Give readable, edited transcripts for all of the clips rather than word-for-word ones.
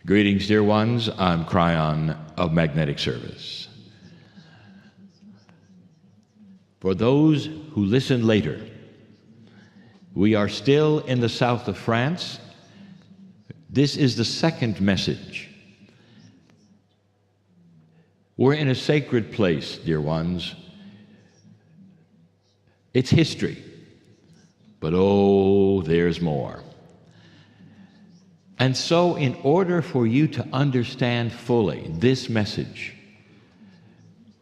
Greetings, dear ones. I'm Kryon of Magnetic Service. For those who listen later, we are still in the south of France. This is the second message. We're in a sacred place, dear ones. It's history, but oh, there's more. And so, in order for you to understand fully this message,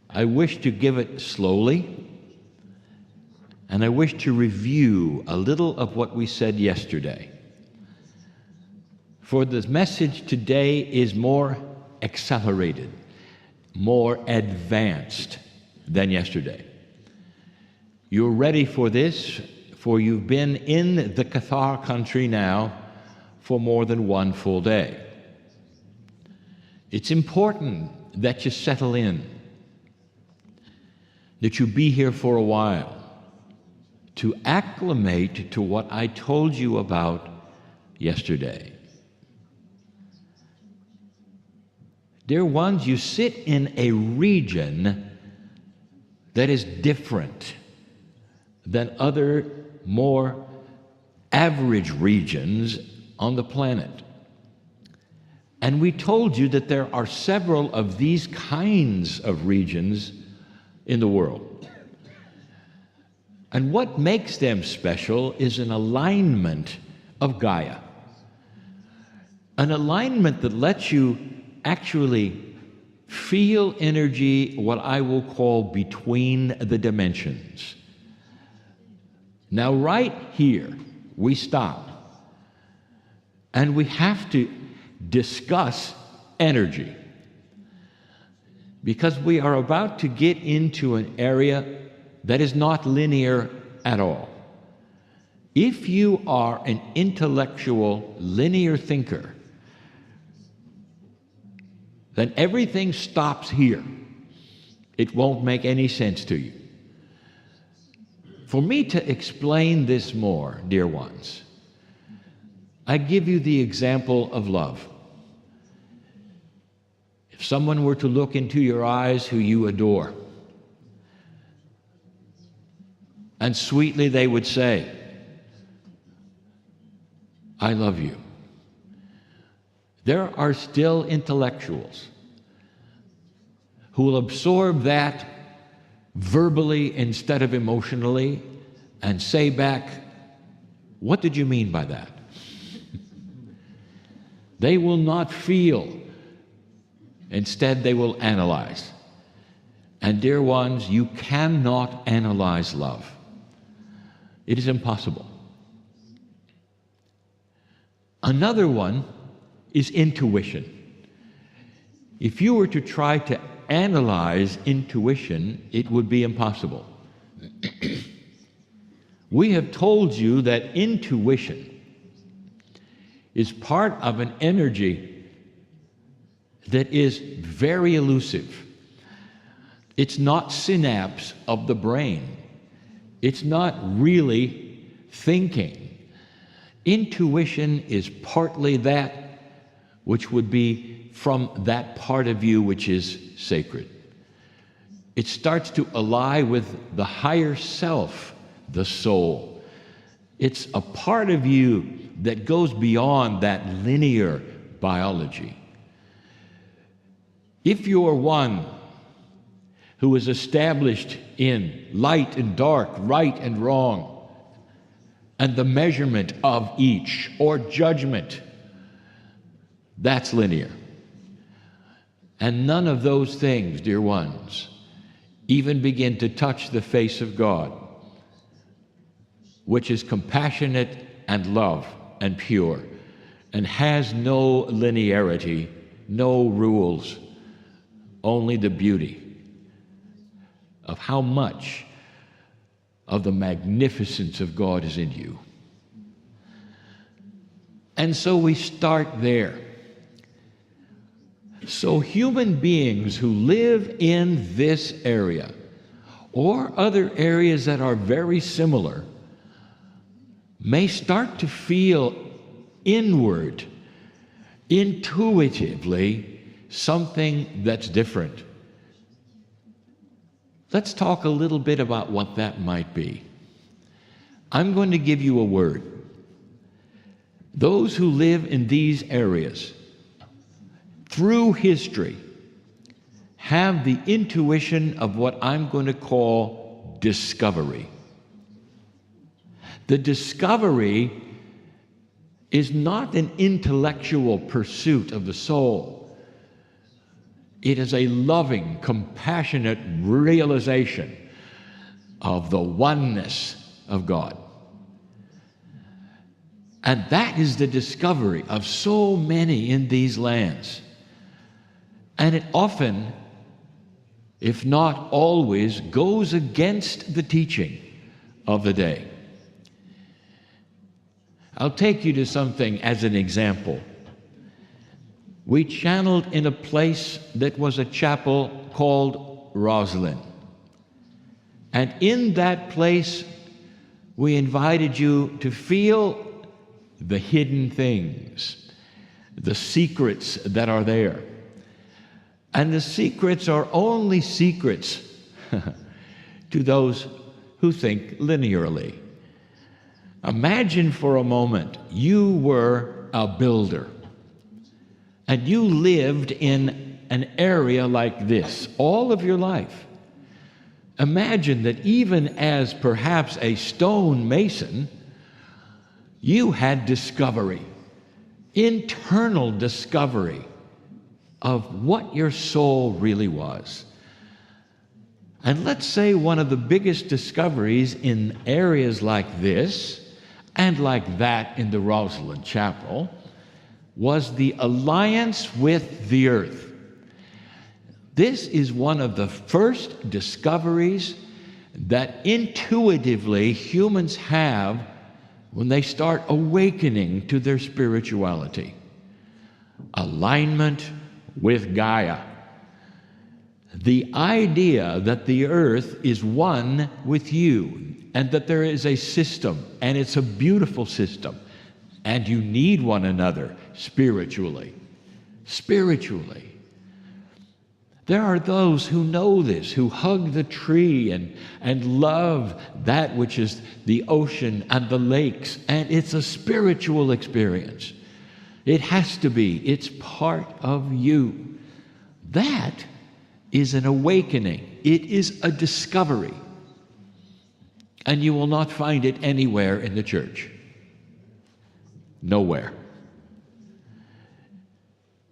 I wish to give it slowly, and I wish to review a little of what we said yesterday. For the message today is more accelerated, more advanced than yesterday. You're ready for this, for you've been in the Cathar country now for more than one full day. It's important that you settle in, that you be here for a while, to acclimate to what I told you about yesterday. Dear ones, you sit in a region that is different than other more average regions on the planet. And we told you that there are several of these kinds of regions in the world. And what makes them special is an alignment of Gaia. An alignment that lets you actually feel energy, what I will call between the dimensions. Now, right here, we stop. And we have to discuss energy, because we are about to get into an area that is not linear at all. If you are an intellectual, linear thinker, then everything stops here. It won't make any sense to you. For me to explain this more, dear ones, I give you the example of love. If someone were to look into your eyes who you adore, and sweetly they would say, I love you. There are still intellectuals who will absorb that verbally instead of emotionally and say back, what did you mean by that? They will not feel. Instead, they will analyze. And dear ones, you cannot analyze love. It is impossible. Another one is intuition. If you were to try to analyze intuition, it would be impossible. We have told you that intuition is part of an energy that is very elusive. It's not synapse of the brain. It's not really thinking. Intuition is partly that which would be from that part of you which is sacred. It starts to ally with the higher self, the soul. It's a part of you that goes beyond that linear biology. If you are one who is established in light and dark, right and wrong, and the measurement of each, or judgment, that's linear. And none of those things, dear ones, even begin to touch the face of God, which is compassionate and love and pure, and has no linearity, no rules, only the beauty of how much of the magnificence of God is in you. And so we start there. So human beings who live in this area, or other areas that are very similar, may start to feel inward intuitively something that's different. Let's talk a little bit about what that might be. I'm going to give you a word. Those who live in these areas, through history, have the intuition of what I'm going to call discovery. The discovery is not an intellectual pursuit of the soul. It is a loving, compassionate realization of the oneness of God. And that is the discovery of so many in these lands. And it often, if not always, goes against the teaching of the day. I'll take you to something as an example. We channeled in a place that was a chapel called Roslyn. And in that place, we invited you to feel the hidden things, the secrets that are there. And the secrets are only secrets to those who think linearly. Imagine for a moment you were a builder and you lived in an area like this all of your life. Imagine that even as perhaps a stone mason, you had discovery, internal discovery of what your soul really was. And let's say one of the biggest discoveries in areas like this and like that in the Roslyn Chapel was the alliance with the earth. This is one of the first discoveries that intuitively humans have when they start awakening to their spirituality. Alignment with Gaia. The idea that the earth is one with you and that there is a system, and it's a beautiful system, and you need one another spiritually. Spiritually. There are those who know this, who hug the tree and love that which is the ocean and the lakes, and it's a spiritual experience. It has to be. It's part of you. That is an awakening. It is a discovery. And you will not find it anywhere in the church. Nowhere.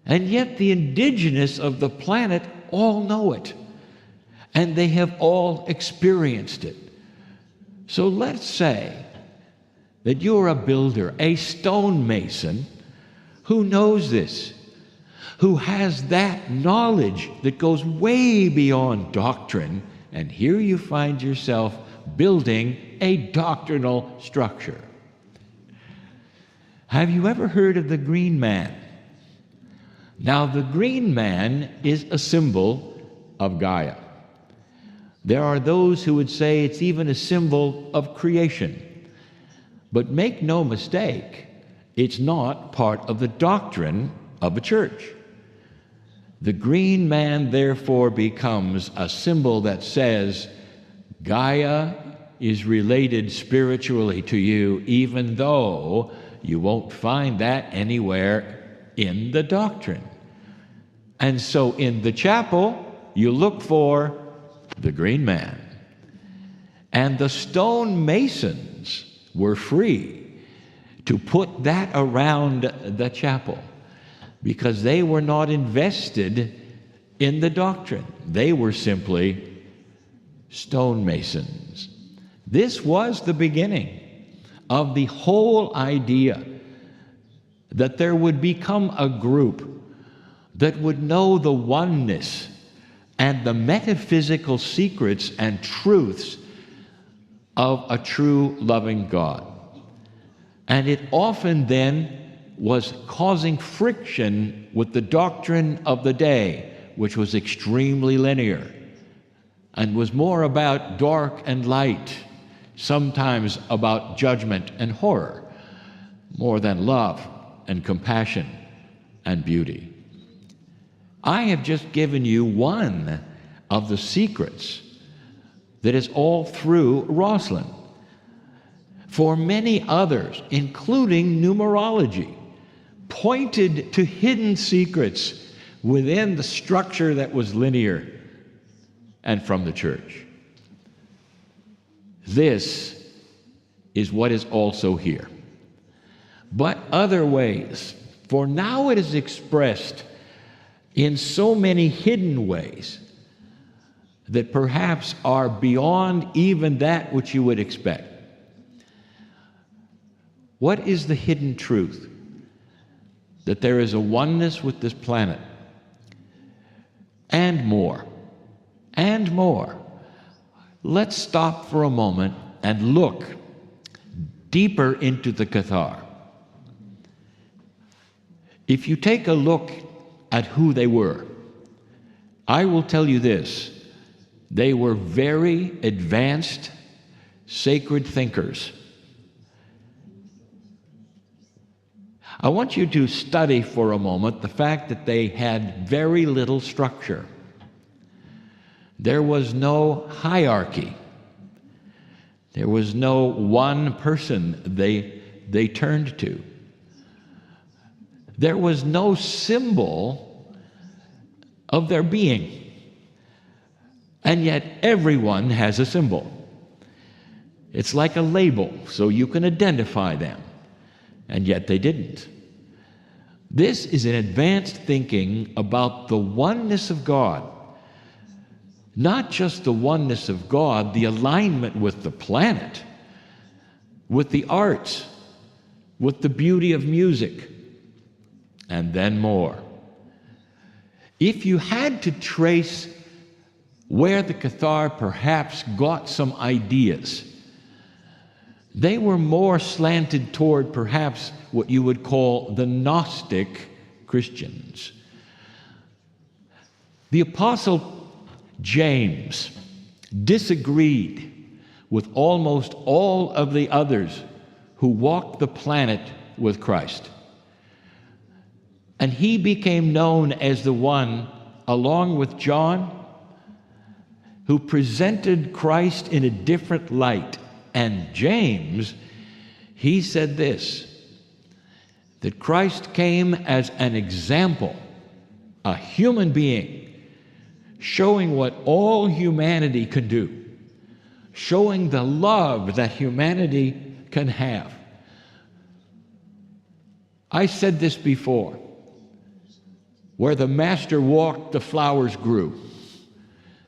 And yet the indigenous of the planet all know it. And they have all experienced it. So let's say that you're a builder, a stonemason, who knows this, who has that knowledge that goes way beyond doctrine, and here you find yourself building a doctrinal structure. Have you ever heard of the green man? Now, the green man is a symbol of Gaia. There are those who would say it's even a symbol of creation. But make no mistake, it's not part of the doctrine of a church. The green man, therefore, becomes a symbol that says Gaia is related spiritually to you, even though you won't find that anywhere in the doctrine. And so in the chapel, you look for the green man. And the stone masons were free to put that around the chapel because they were not invested in the doctrine. They were simply stonemasons. This was the beginning of the whole idea that there would become a group that would know the oneness and the metaphysical secrets and truths of a true loving God. And it often then was causing friction with the doctrine of the day, which was extremely linear and was more about dark and light, sometimes about judgment and horror, more than love and compassion and beauty. I have just given you one of the secrets that is all through Rosslyn. For many others, including numerology, pointed to hidden secrets within the structure that was linear and from the church. This is what is also here. But other ways, for now it is expressed in so many hidden ways that perhaps are beyond even that which you would expect. What is the hidden truth? That there is a oneness with this planet. And more. And more. Let's stop for a moment and look deeper into the Cathar. If you take a look at who they were, I will tell you this: they were very advanced, sacred thinkers. I want you to study for a moment the fact that they had very little structure. There was no hierarchy. There was no one person they turned to. There was no symbol of their being. And yet everyone has a symbol. It's like a label, so you can identify them. And yet they didn't. This is an advanced thinking about the oneness of God. Not just the oneness of God, the alignment with the planet, with the arts, with the beauty of music, and then more. If you had to trace where the Cathar perhaps got some ideas, they were more slanted toward perhaps what you would call the Gnostic Christians. The Apostle James disagreed with almost all of the others who walked the planet with Christ. And he became known as the one, along with John, who presented Christ in a different light. And James, he said this, that Christ came as an example, a human being, showing what all humanity can do, showing the love that humanity can have. I said this before, where the master walked, the flowers grew.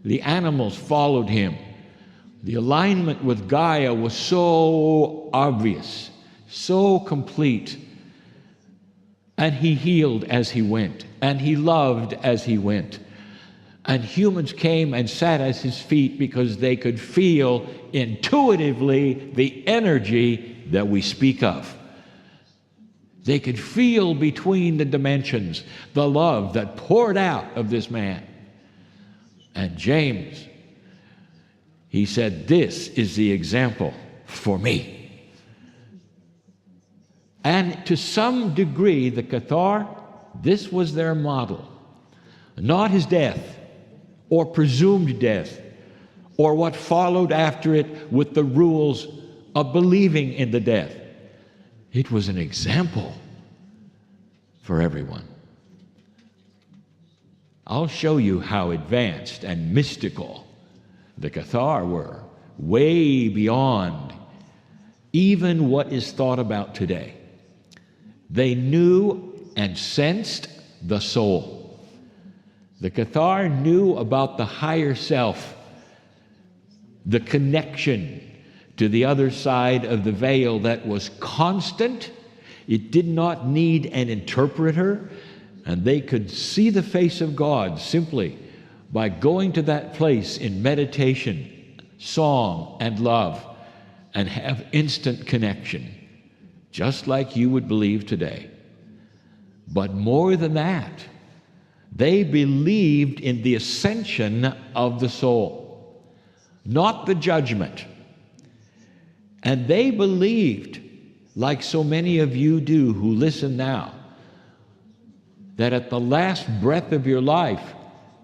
The animals followed him. The alignment with Gaia was so obvious, so complete. And he healed as he went, and he loved as he went. And humans came and sat at his feet because they could feel intuitively the energy that we speak of. They could feel between the dimensions the love that poured out of this man. And James, he said, this is the example for me. And to some degree, the Cathar, this was their model. Not his death, or presumed death, or what followed after it with the rules of believing in the death. It was an example for everyone. I'll show you how advanced and mystical the Cathar were, way beyond even what is thought about today. They knew and sensed the soul. The Cathar knew about the higher self, the connection to the other side of the veil that was constant. It did not need an interpreter, and they could see the face of God simply by going to that place in meditation, song, and love, and have instant connection, just like you would believe today. But more than that, they believed in the ascension of the soul, not the judgment. And they believed, like so many of you do who listen now, that at the last breath of your life,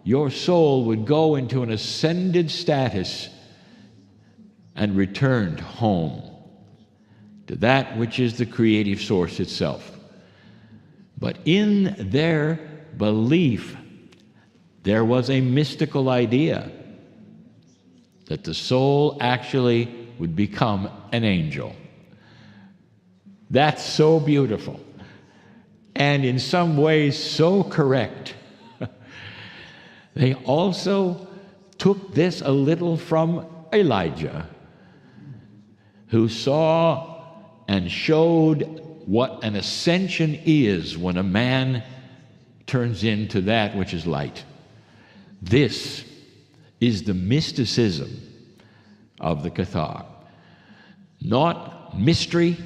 your soul would go into an ascended status and returned home to that which is the creative source itself. But in their belief, there was a mystical idea that the soul actually would become an angel. That's so beautiful, and in some ways so correct. They also took this a little from Elijah, who saw and showed what an ascension is when a man turns into that which is light. This is the mysticism of the Cathar. Not mystery,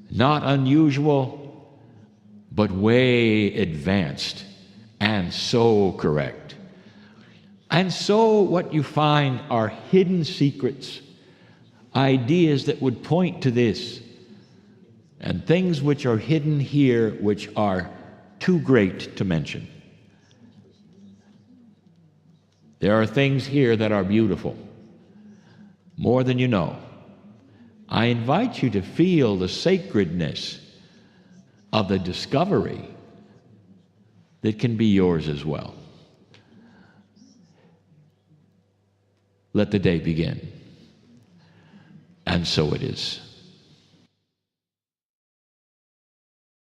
not unusual, but way advanced and so correct. And so what you find are hidden secrets, ideas that would point to this, and things which are hidden here which are too great to mention. There are things here that are beautiful, more than you know. I invite you to feel the sacredness of the discovery that can be yours as well. Let the day begin. And so it is.